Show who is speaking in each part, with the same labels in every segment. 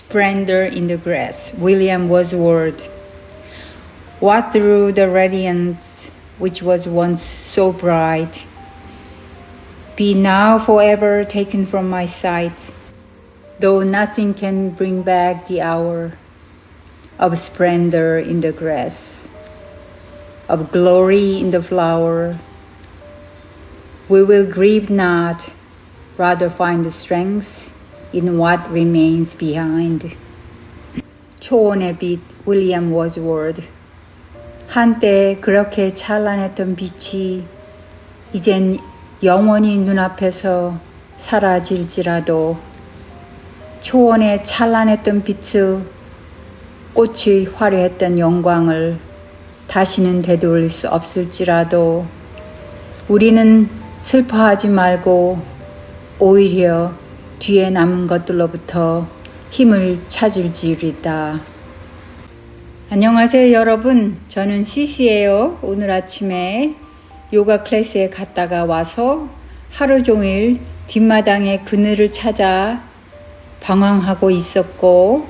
Speaker 1: Splendor in the Grass, William Wordsworth. What through the radiance which was once so bright, be now forever taken from my sight, though nothing can bring back the hour of splendor in the grass, of glory in the flower. We will grieve not, rather find the strength in what remains behind. 초원의 빛, 윌리엄 워즈워드. 한때 그렇게 찬란했던 빛이 이젠 영원히 눈앞에서 사라질지라도 초원에 찬란했던 빛의 꽃이 화려했던 영광을 다시는 되돌릴 수 없을지라도 우리는 슬퍼하지 말고 오히려 뒤에 남은 것들로부터 힘을 찾을지이다. 안녕하세요 여러분, 저는 시시예요. 오늘 아침에 요가 클래스에 갔다가 와서 하루 종일 뒷마당에 그늘을 찾아 방황하고 있었고,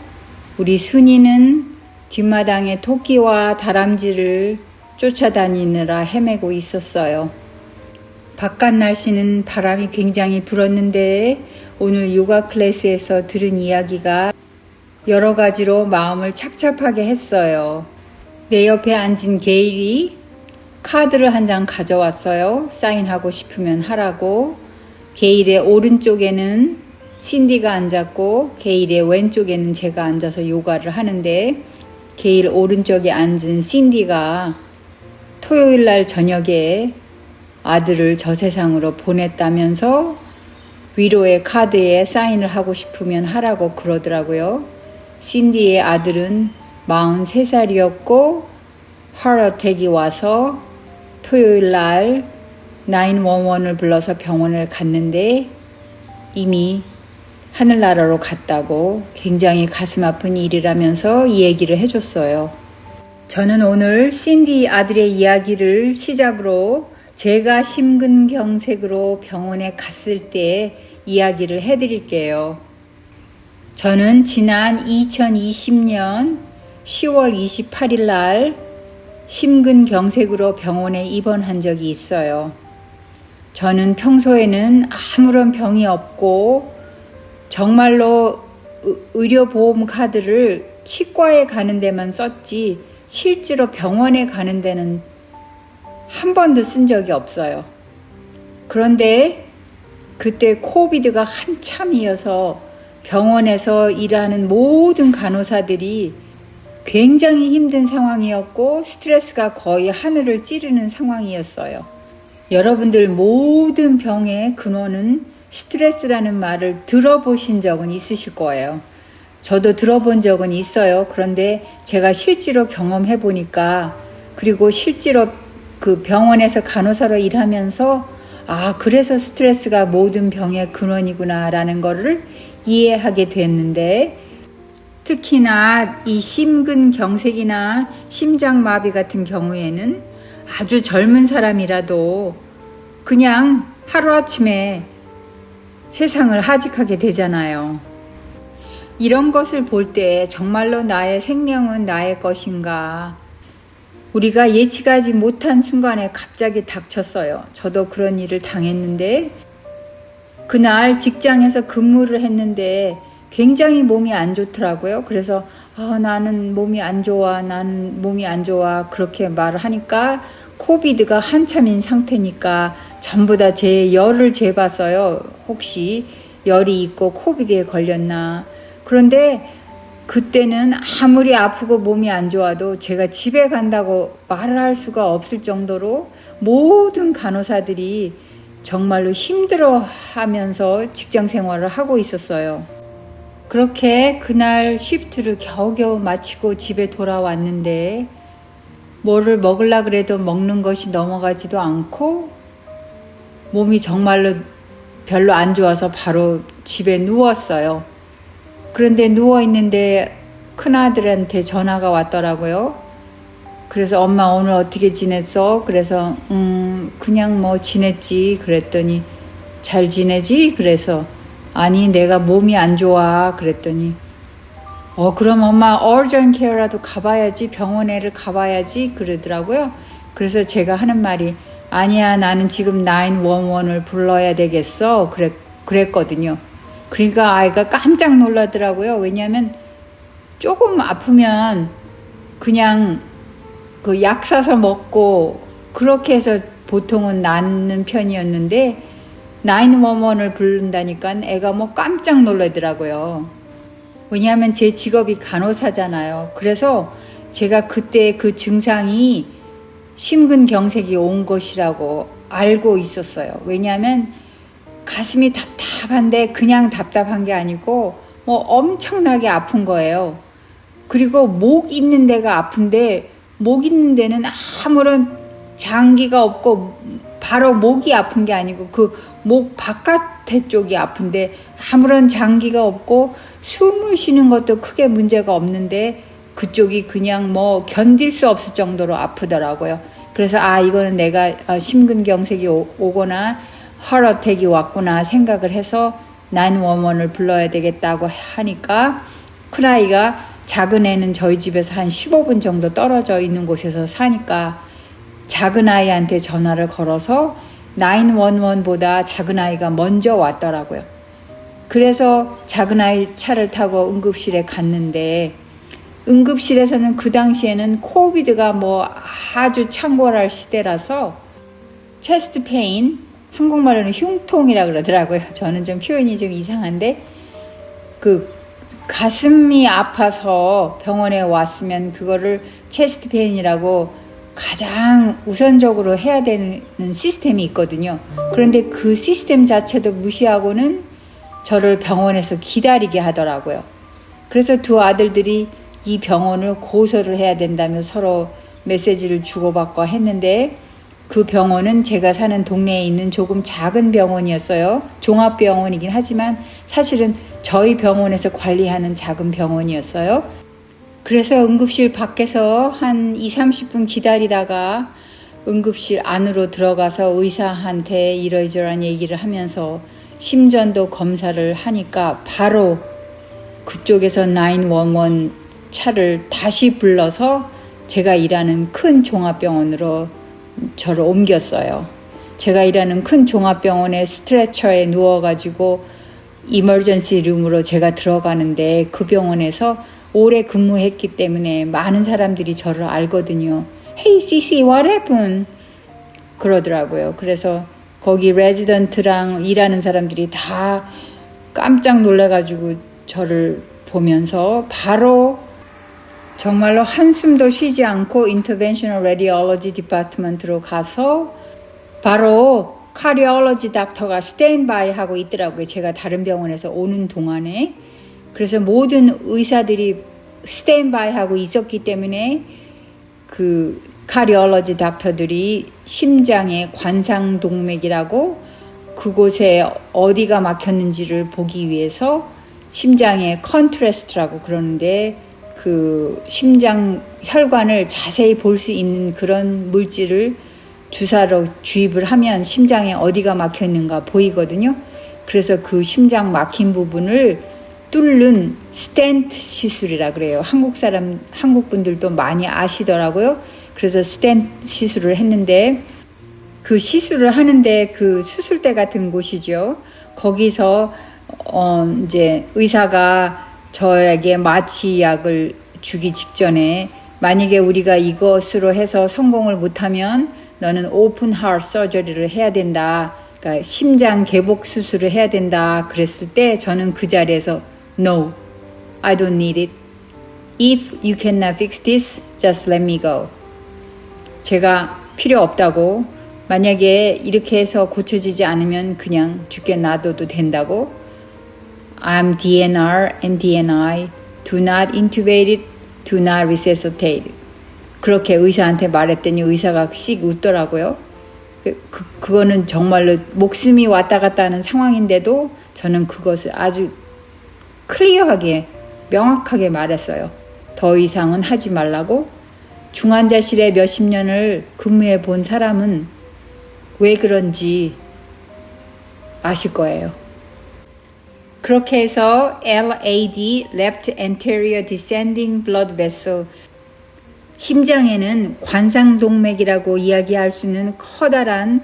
Speaker 1: 우리 순이는 뒷마당에 토끼와 다람쥐를 쫓아다니느라 헤매고 있었어요. 바깥 날씨는 바람이 굉장히 불었는데 오늘 요가 클래스에서 들은 이야기가 여러 가지로 마음을 착잡하게 했어요. 내 옆에 앉은 게일이 카드를 한 장 가져왔어요. 사인하고 싶으면 하라고. 게일의 오른쪽에는 신디가 앉았고 게일의 왼쪽에는 제가 앉아서 요가를 하는데, 게일 오른쪽에 앉은 신디가 토요일 날 저녁에 아들을 저 세상으로 보냈다면서 위로의 카드에 사인을 하고 싶으면 하라고 그러더라고요. 신디의 아들은 43살이었고 하트어택이 와서 토요일 날 911을 불러서 병원을 갔는데 이미 하늘나라로 갔다고, 굉장히 가슴 아픈 일이라면서 이 얘기를 해줬어요. 저는 오늘 신디 아들의 이야기를 시작으로 제가 심근경색으로 병원에 갔을 때 이야기를 해드릴게요. 저는 지난 2020년 10월 28일 날 심근경색으로 병원에 입원한 적이 있어요. 저는 평소에는 아무런 병이 없고 정말로 의료보험 카드를 치과에 가는 데만 썼지 실제로 병원에 가는 데는 한 번도 쓴 적이 없어요. 그런데 그때 코비드가 한참이어서 병원에서 일하는 모든 간호사들이 굉장히 힘든 상황이었고 스트레스가 거의 하늘을 찌르는 상황이었어요. 여러분들 모든 병의 근원은 스트레스라는 말을 들어보신 적은 있으실 거예요. 저도 들어본 적은 있어요. 그런데 제가 실제로 경험해 보니까, 그리고 실제로 그 병원에서 간호사로 일하면서 그래서 스트레스가 모든 병의 근원이구나 라는 거를 이해하게 됐는데, 특히나 이 심근경색이나 심장마비 같은 경우에는 아주 젊은 사람이라도 그냥 하루아침에 세상을 하직하게 되잖아요. 이런 것을 볼 때 정말로 나의 생명은 나의 것인가, 우리가 예측하지 못한 순간에 갑자기 닥쳤어요. 저도 그런 일을 당했는데, 그날 직장에서 근무를 했는데 굉장히 몸이 안 좋더라고요. 그래서 나는 몸이 안 좋아, 나는 몸이 안 좋아 그렇게 말을 하니까 코비드가 한참인 상태니까 전부 다 제 열을 재봤어요. 혹시 열이 있고 코비드에 걸렸나. 그런데 그때는 아무리 아프고 몸이 안 좋아도 제가 집에 간다고 말을 할 수가 없을 정도로 모든 간호사들이 정말로 힘들어하면서 직장 생활을 하고 있었어요. 그렇게 그날 쉬프트를 겨우겨우 마치고 집에 돌아왔는데 뭐를 먹으려고 그래도 먹는 것이 넘어가지도 않고 몸이 정말로 별로 안 좋아서 바로 집에 누웠어요. 그런데 누워있는데 큰아들한테 전화가 왔더라고요. 그래서 엄마 오늘 어떻게 지냈어? 그래서 그냥 뭐 지냈지. 그랬더니 잘 지내지? 그래서 아니 내가 몸이 안 좋아. 그랬더니 그럼 엄마 urgent care라도 가봐야지, 병원에를 가봐야지 그러더라고요. 그래서 제가 하는 말이 아니야, 나는 지금 911을 불러야 되겠어 그랬거든요. 그러니까 아이가 깜짝 놀라더라고요. 왜냐하면 조금 아프면 그냥 그 약 사서 먹고 그렇게 해서 보통은 낫는 편이었는데 911을 부른다니까 애가 뭐 깜짝 놀라더라고요. 왜냐하면 제 직업이 간호사잖아요. 그래서 제가 그때 그 증상이 심근경색이 온 것이라고 알고 있었어요. 왜냐하면 가슴이 답답한데 그냥 답답한 게 아니고 뭐 엄청나게 아픈 거예요. 그리고 목 있는 데가 아픈데 목 있는 데는 아무런 장기가 없고 바로 목이 아픈 게 아니고 그 목 바깥에 쪽이 아픈데 아무런 장기가 없고 숨을 쉬는 것도 크게 문제가 없는데 그쪽이 그냥 뭐 견딜 수 없을 정도로 아프더라고요. 그래서 이거는 내가 심근경색이 오거나 하트어택이 왔구나 생각을 해서 911을 불러야 되겠다고 하니까 큰아이가 작은 애는 저희 집에서 한 15분 정도 떨어져 있는 곳에서 사니까 작은 아이한테 전화를 걸어서 911보다 작은 아이가 먼저 왔더라고요. 그래서 작은 아이 차를 타고 응급실에 갔는데 응급실에서는 그 당시에는 코비드가 뭐 아주 창궐할 시대라서 체스트 페인, 한국말로는 흉통이라 그러더라고요. 저는 좀 표현이 좀 이상한데 그 가슴이 아파서 병원에 왔으면 그거를 체스트 페인이라고 가장 우선적으로 해야 되는 시스템이 있거든요. 그런데 그 시스템 자체도 무시하고는 저를 병원에서 기다리게 하더라고요. 그래서 두 아들들이 이 병원을 고소를 해야 된다며 서로 메시지를 주고받고 했는데 그 병원은 제가 사는 동네에 있는 조금 작은 병원이었어요. 종합병원이긴 하지만 사실은 저희 병원에서 관리하는 작은 병원이었어요. 그래서 응급실 밖에서 한 20-30분 기다리다가 응급실 안으로 들어가서 의사한테 이러저러한 얘기를 하면서 심전도 검사를 하니까 바로 그쪽에서 911 차를 다시 불러서 제가 일하는 큰 종합병원으로 저를 옮겼어요. 제가 일하는 큰 종합병원에 스트레처에 누워가지고 이머전시 룸으로 제가 들어가는데 그 병원에서 오래 근무했기 때문에 많은 사람들이 저를 알거든요. Hey, Cici, what happened? 그러더라고요. 그래서 거기 레지던트랑 일하는 사람들이 다 깜짝 놀라가지고 저를 보면서 바로 정말로 한숨도 쉬지 않고 Interventional Radiology Department로 가서 바로 카디올로지 닥터가 스탠바이 하고 있더라고요. 제가 다른 병원에서 오는 동안에. 그래서 모든 의사들이 스탠바이 하고 있었기 때문에 그 카디올로지 닥터들이 심장의 관상동맥이라고 그곳에 어디가 막혔는지를 보기 위해서 심장의 컨트레스트라고 그러는데 그 심장 혈관을 자세히 볼 수 있는 그런 물질을 주사로 주입을 하면 심장에 어디가 막혔는가 보이거든요. 그래서 그 심장 막힌 부분을 뚫는 스텐트 시술이라 그래요. 한국 분들도 많이 아시더라고요. 그래서 스텐트 시술을 했는데 그 시술을 하는데 그 수술대 같은 곳이죠. 거기서 이제 의사가 저에게 마취약을 주기 직전에 만약에 우리가 이것으로 해서 성공을 못하면 너는 오픈 하트 서저리를 해야 된다. 그러니까 심장 개복 수술을 해야 된다. 그랬을 때 저는 그 자리에서 No, I don't need it. If you cannot fix this, just let me go. 제가 필요 없다고 만약에 이렇게 해서 고쳐지지 않으면 그냥 죽게 놔둬도 된다고 I'm DNR and DNI. Do not intubate it. Do not resuscitate it. 그렇게 의사한테 말했더니 의사가 씩 웃더라고요. 그거는 정말로 목숨이 왔다 갔다 하는 상황인데도 저는 그것을 아주 클리어하게 명확하게 말했어요. 더 이상은 하지 말라고. 중환자실에 몇십 년을 근무해 본 사람은 왜 그런지 아실 거예요. 그렇게 해서 LAD, Left Anterior Descending Blood Vessel, 심장에는 관상동맥이라고 이야기할 수 있는 커다란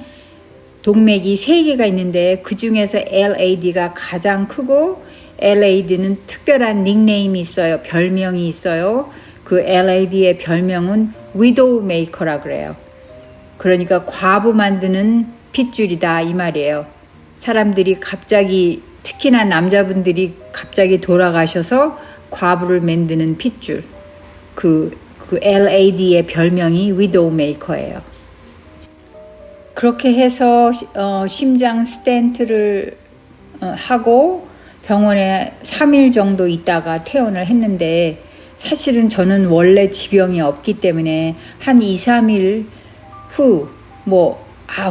Speaker 1: 동맥이 3개가 있는데 그 중에서 LAD가 가장 크고, LAD는 특별한 닉네임이 있어요. 별명이 있어요. 그 LAD의 별명은 위도우메이커라 그래요. 그러니까 과부 만드는 핏줄이다 이 말이에요. 사람들이 갑자기, 특히나 남자분들이 갑자기 돌아가셔서 과부를 만드는 핏줄, 그 LAD의 별명이 위도우메이커예요. 그렇게 해서 심장 스텐트를 하고 병원에 3일 정도 있다가 퇴원을 했는데, 사실은 저는 원래 지병이 없기 때문에 한 2, 3일 후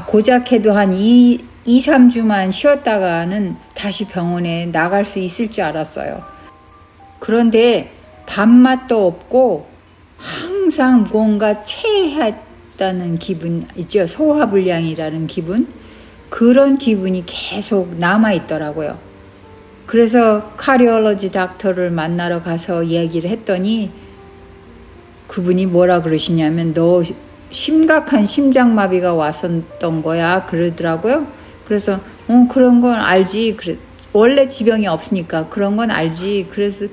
Speaker 1: 고작해도 한 2-3주만 쉬었다가는 다시 병원에 나갈 수 있을 줄 알았어요. 그런데 밥맛도 없고 항상 뭔가 체했다는 기분 있죠. 소화불량이라는 기분. 그런 기분이 계속 남아있더라고요. 그래서 카디올로지 닥터를 만나러 가서 얘기를 했더니 그분이 뭐라 그러시냐면, 너 심각한 심장마비가 왔었던 거야 그러더라고요. 그래서 그런 건 알지. 그래, 원래 지병이 없으니까 그런 건 알지. 그래서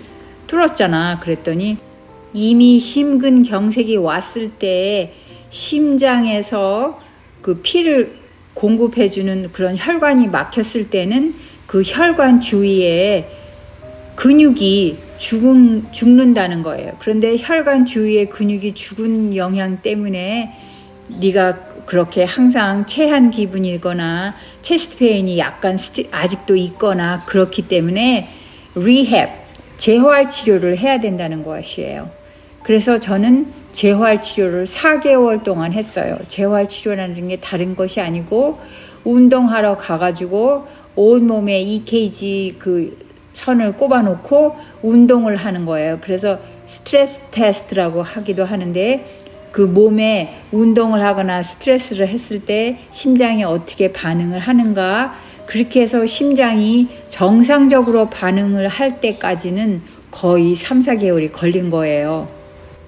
Speaker 1: 뚫었잖아. 그랬더니 이미 심근경색이 왔을 때 심장에서 그 피를 공급해주는 그런 혈관이 막혔을 때는 그 혈관 주위에 근육이 죽는다는 거예요. 그런데 혈관 주위의 근육이 죽은 영향 때문에 네가 그렇게 항상 체한 기분이거나 체스트 페인이 약간 아직도 있거나 그렇기 때문에 리헵, 재활 치료를 해야 된다는 것이에요. 그래서 저는 재활 치료를 4개월 동안 했어요. 재활 치료라는 게 다른 것이 아니고 운동하러 가가지고 온몸에 EKG 그 선을 꼽아놓고 운동을 하는 거예요. 그래서 스트레스 테스트라고 하기도 하는데, 그 몸에 운동을 하거나 스트레스를 했을 때 심장이 어떻게 반응을 하는가, 그렇게 해서 심장이 정상적으로 반응을 할 때까지는 거의 3-4개월이 걸린 거예요.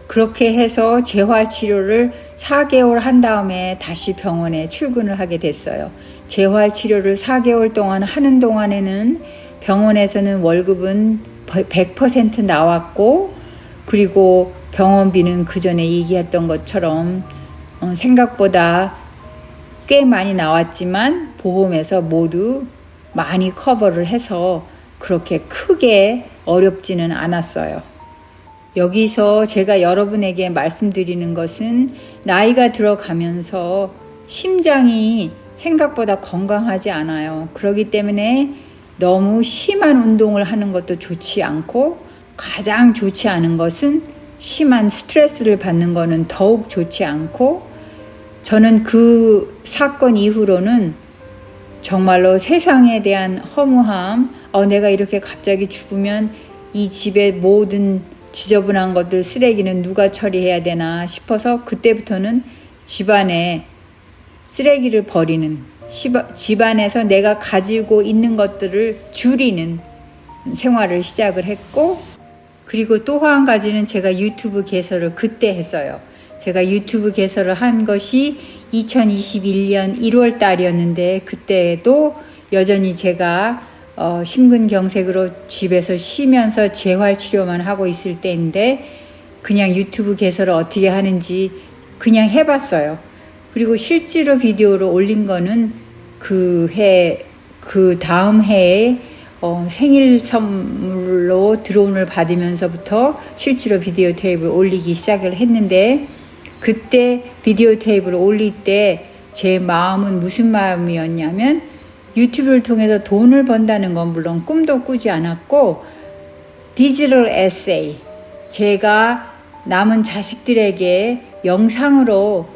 Speaker 1: 그렇게 해서 재활치료를 4개월 한 다음에 다시 병원에 출근을 하게 됐어요. 재활치료를 4개월 동안 하는 동안에는 병원에서는 월급은 100% 나왔고, 그리고 병원비는 그 전에 얘기했던 것처럼 생각보다 꽤 많이 나왔지만 보험에서 모두 많이 커버를 해서 그렇게 크게 어렵지는 않았어요. 여기서 제가 여러분에게 말씀드리는 것은, 나이가 들어가면서 심장이 생각보다 건강하지 않아요. 그렇기 때문에 너무 심한 운동을 하는 것도 좋지 않고, 가장 좋지 않은 것은 심한 스트레스를 받는 거는 더욱 좋지 않고, 저는 그 사건 이후로는 정말로 세상에 대한 허무함, 내가 이렇게 갑자기 죽으면 이 집의 모든 지저분한 것들, 쓰레기는 누가 처리해야 되나 싶어서 그때부터는 집안에 쓰레기를 버리는, 집안에서 내가 가지고 있는 것들을 줄이는 생활을 시작을 했고, 그리고 또 한 가지는 제가 유튜브 개설을 그때 했어요. 제가 유튜브 개설을 한 것이 2021년 1월 달이었는데, 그때도 여전히 제가 심근경색으로 집에서 쉬면서 재활치료만 하고 있을 때인데, 그냥 유튜브 개설을 어떻게 하는지 그냥 해봤어요. 그리고 실제로 비디오로 올린 거는 그 다음 해에 생일 선물로 드론을 받으면서부터 실제로 비디오 테이프를 올리기 시작을 했는데, 그때 비디오 테이프를 올릴 때 제 마음은 무슨 마음이었냐면, 유튜브를 통해서 돈을 번다는 건 물론 꿈도 꾸지 않았고, 디지털 에세이, 제가 남은 자식들에게 영상으로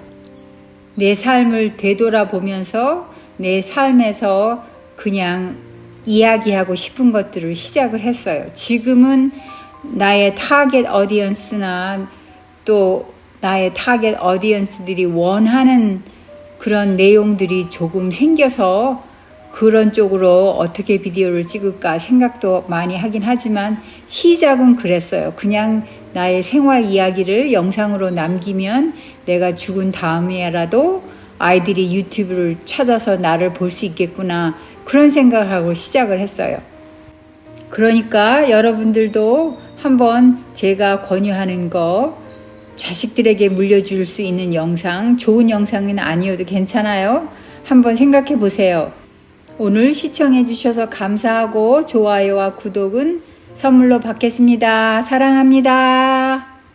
Speaker 1: 내 삶을 되돌아보면서 내 삶에서 그냥 이야기하고 싶은 것들을 시작을 했어요. 지금은 나의 타겟 어디언스나 또 나의 타겟 어디언스들이 원하는 그런 내용들이 조금 생겨서 그런 쪽으로 어떻게 비디오를 찍을까 생각도 많이 하긴 하지만 시작은 그랬어요. 그냥 나의 생활 이야기를 영상으로 남기면 내가 죽은 다음이라도 아이들이 유튜브를 찾아서 나를 볼 수 있겠구나, 그런 생각을 하고 시작을 했어요. 그러니까 여러분들도 한번 제가 권유하는 거, 자식들에게 물려줄 수 있는 영상, 좋은 영상은 아니어도 괜찮아요. 한번 생각해 보세요. 오늘 시청해 주셔서 감사하고 좋아요와 구독은 선물로 받겠습니다. 사랑합니다.